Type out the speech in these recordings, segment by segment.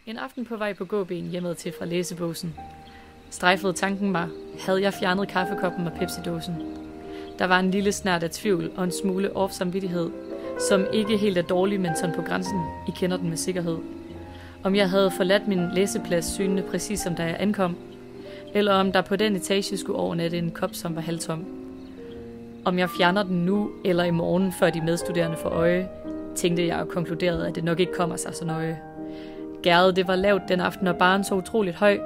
En aften på vej på gåben hjemad til fra læsebåsen. Strejfede tanken mig, havde jeg fjernet kaffekoppen og Pepsi-dåsen. Der var en lille snert af tvivl og en smule off-samvittighed, som ikke helt er dårlig, men sådan på grænsen. I kender den med sikkerhed. Om jeg havde forladt min læseplads synende præcis som da jeg ankom, eller om der på den etage skulle overnatte en kop, som var halvtom. Om jeg fjerner den nu eller i morgen, før de medstuderende får øje, tænkte jeg og konkluderede, at det nok ikke kommer sig så nøje. Gærdet det var lavt den aften, og baren så utroligt høj,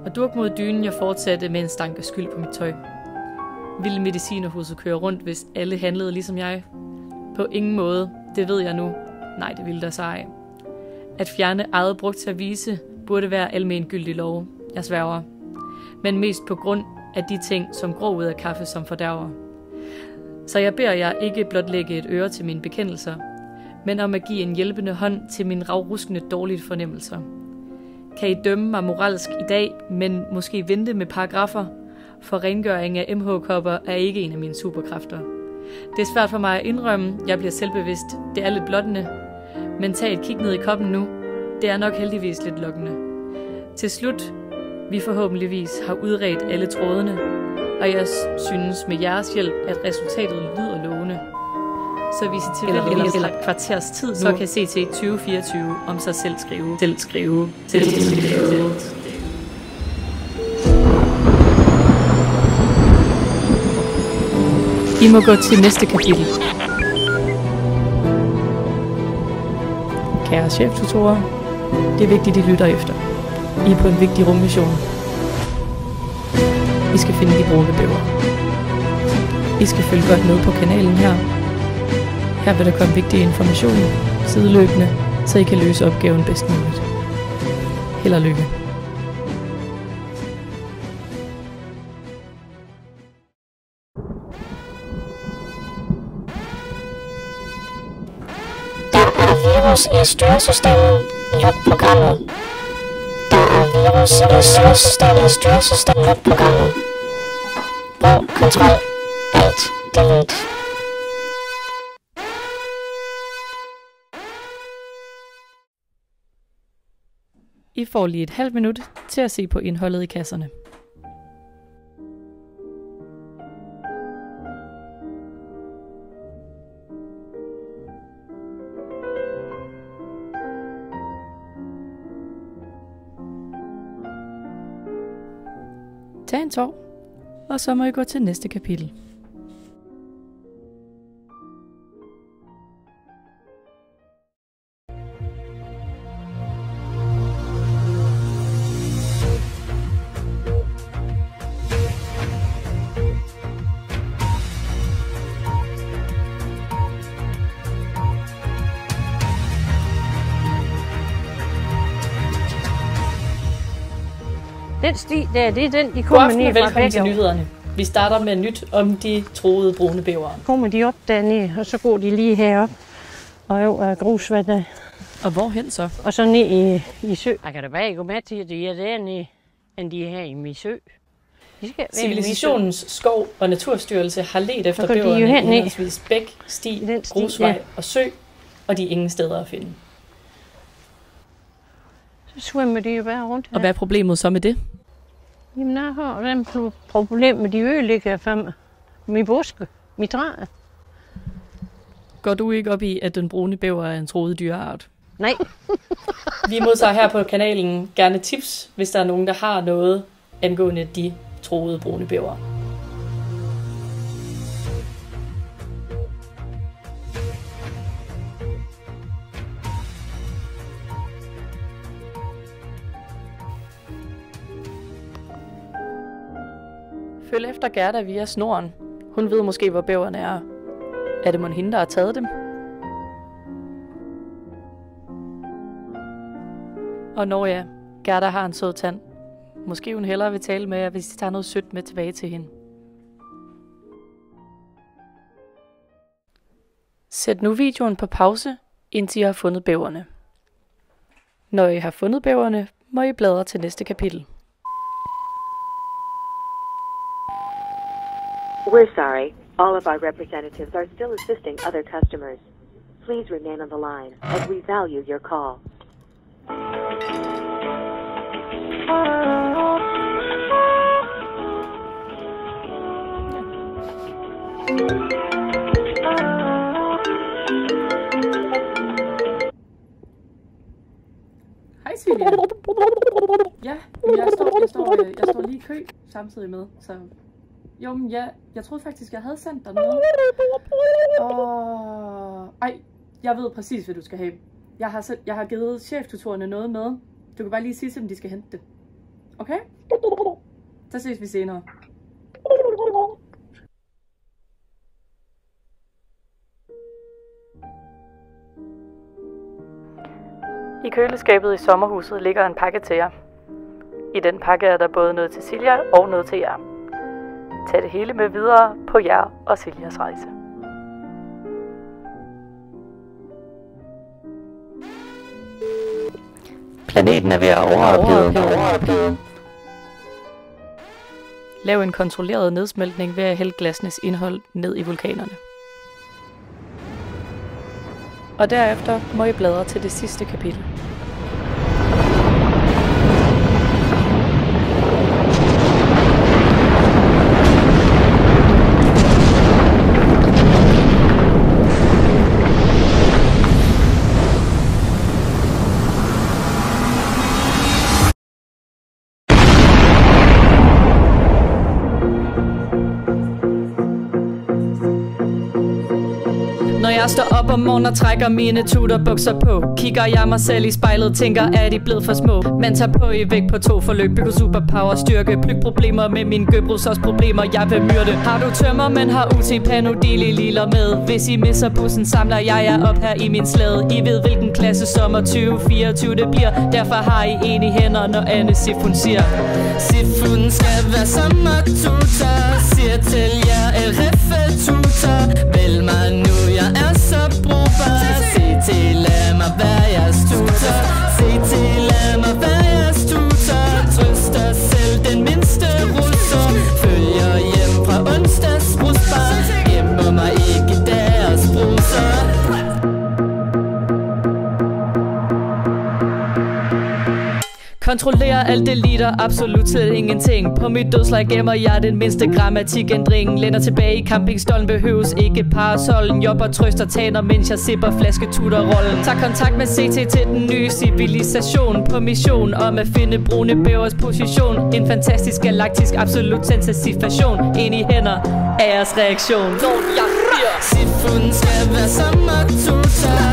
og durk mod dynen jeg fortsatte med en stank af skyld på mit tøj. Ville medicinerhuset køre rundt, hvis alle handlede ligesom jeg? På ingen måde, det ved jeg nu. Nej, det ville der sig ej. At fjerne eget brugt service burde være almengyldig lov, jeg sværger. Men mest på grund af de ting, som gror ud af kaffe som fordærver. Så jeg beder jer ikke blot lægge et øre til mine bekendelser, men om at give en hjælpende hånd til mine ravruskende dårlige fornemmelser. Kan I dømme mig moralsk i dag, men måske vente med paragrafer, for rengøring af MH-kopper er ikke en af mine superkræfter. Det er svært for mig at indrømme, jeg bliver selvbevidst, det er lidt blottende, men tag et kig ned i koppen nu, det er nok heldigvis lidt lokkende. Til slut, vi forhåbentligvis har udredt alle trådene, og jeg synes med jeres hjælp, at resultatet lyder lovende. Så hvis I eller kvarters tid, så kan se til 2024 om sig selv skrive. I må gå til næste kapitel. Kære cheftutorer, det er vigtigt, I lytter efter. I er på en vigtig rummission. I skal finde de brune bæver. I skal følge godt med på kanalen her. Her vil der komme vigtig information, sideløbende, så I kan løse opgaven bedst muligt. Held og lykke. Der er virus i styresystemet. Luk programmet. Der er virus i styresystemet. Luk programmet. Brug Ctrl Alt Delete. I får lige et halvt minut til at se på indholdet i kasserne. Tag en tår, og så må I gå til næste kapitel. Den sti der, det er den, de God kommer aften ned og fra velkommen til begge. nyhederne. Vi starter med nyt om de troede brune bævere. Kommer de op dernede, og så går de lige herop og over grusvandet, Og hvorhen så? og så ned i sø. Jeg kan da bare ikke gå med til, at de er dernede, end de er her i Misø. De skal være i Civilisationens skov- og naturstyrelse har ledt efter Så går de jo bæverne i herned. henholdsvis bæk, sti, I den sti, grusvej ja. og sø, og de er ingen steder at finde. Misø. Så svømmer de jo bare rundt her. Og hvad er problemet så med det? Jamen, jeg har den problem med de ødelægger for mig. Min buske, mit træ. Går du ikke op i, at den brune bæver er en troet dyreart? Nej, Vi modtager her på kanalen gerne tips, hvis der er nogen, der har noget angående de troede brune bævere. Følg efter Gerda via snoren. Hun ved måske, hvor bæverne er. Er det mon hende, der har taget dem? Og når ja, Gerda har en sød tand. Måske hun hellere vil tale med jer, hvis I tager noget sødt med tilbage til hende. Sæt nu videoen på pause, indtil I har fundet bæverne. Når I har fundet bæverne, må I bladre til næste kapitel. We're sorry. All of our representatives are still assisting other customers. Please remain on the line as we value your call. Hej Silja. Ja, jeg står lige i kø samtidig med, så... Jo, men ja, jeg troede faktisk, jeg havde sendt dig noget. Ej, jeg ved præcis, hvad du skal have. Jeg har givet cheftutorerne noget med. Du kan bare lige sige til dem, de skal hente det. Okay? Så ses vi senere. I køleskabet i sommerhuset ligger en pakke til jer. I den pakke er der både noget til Silja og noget til jer. Tag det hele med videre på jer og Siljas rejse. Planeten er ved at overophede. Lav en kontrolleret nedsmeltning ved at hælde glassenes indhold ned i vulkanerne. Og derefter må I bladre til det sidste kapitel. Når jeg står op om morgenen og trækker mine tutorbukser på, kigger jeg mig selv i spejlet, tænker, er de blevet for små? Man tager på i vægt på 2 forløb, bygger superpower, styrke, pluk problemer med mine gøbrusårs problemer, jeg vil myrde. Har du tømmer, men har UT Panodil i liller med? Hvis I misser bussen, samler jeg jer op her i min slæde. I ved hvilken klasse sommer 2024 det bliver, derfor har I en i hænder, når Anne Sifun siger. Sifun skal være sommertutor, siger til jer LRF-tutor. Vælg mig nu, jeg er så brugbar. Se til, lad mig være jeres tutor. Se til, lad mig være jeres tutor. Trøst dig selv, den mindste russer. Følger hjem fra onsdags brusbar. Gemmer mig ikke deres bruser. Kontrollerer alt det liter, absolut til ingenting. På mit dødslag gemmer jeg den mindste grammatikændring. Lænder tilbage i campingstollen, behøves ikke parasollen. Jobber, trøster, taner, mens jeg sipper flasketutterrollen. Tag kontakt med CT til den nye civilisation. På mission om at finde brune bævers position. En fantastisk galaktisk absolut sensation. Ind i hænder af jeres reaktion. Sifun skal være sommertutor.